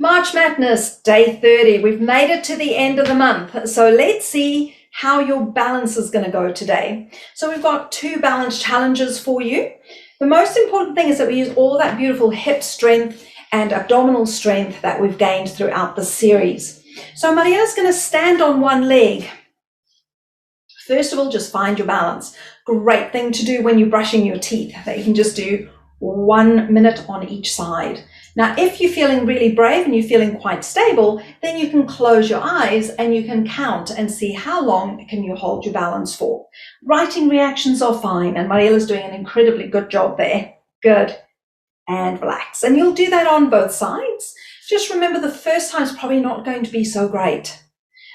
March Madness, day 30. We've made it to the end of the month. So let's see how your balance is going to go today. So we've got 2 balance challenges for you. The most important thing is that we use all that beautiful hip strength and abdominal strength that we've gained throughout the series. So Maria's going to stand on one leg. First of all, just find your balance. Great thing to do when you're brushing your teeth, that you can just do 1 minute on each side. Now, if you're feeling really brave and you're feeling quite stable, then you can close your eyes and you can count and see how long can you hold your balance for. Writing reactions are fine, and Mariela's doing an incredibly good job there. Good. And relax. And you'll do that on both sides. Just remember, the first time is probably not going to be so great.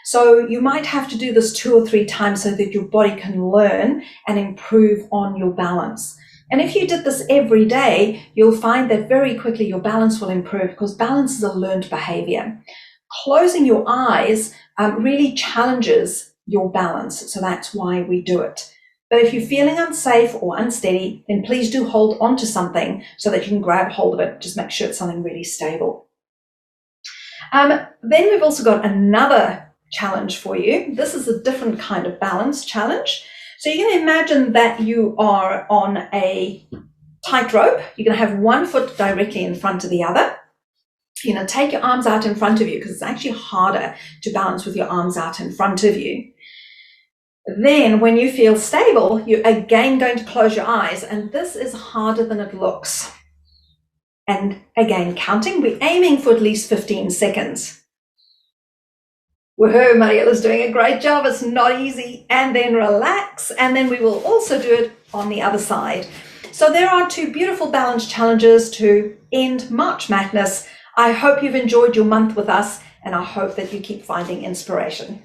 So you might have to do this 2 or 3 times so that your body can learn and improve on your balance. And if you did this every day, you'll find that very quickly your balance will improve, because balance is a learned behavior. Closing your eyes really challenges your balance, so that's why we do it. But if you're feeling unsafe or unsteady, then please do hold on to something so that you can grab hold of it. Just make sure it's something really stable. Then we've also got another challenge for you. This is a different kind of balance challenge. So you're going to imagine that you are on a tightrope. You're going to have one foot directly in front of the other. You're going to take your arms out in front of you, because it's actually harder to balance with your arms out in front of you. Then when you feel stable, you're again going to close your eyes, and this is harder than it looks. And again, counting, we're aiming for at least 15 seconds. Woohoo, Mariela's doing a great job. It's not easy. And then relax. And then we will also do it on the other side. So there are 2 beautiful balance challenges to end March Madness. I hope you've enjoyed your month with us, and I hope that you keep finding inspiration.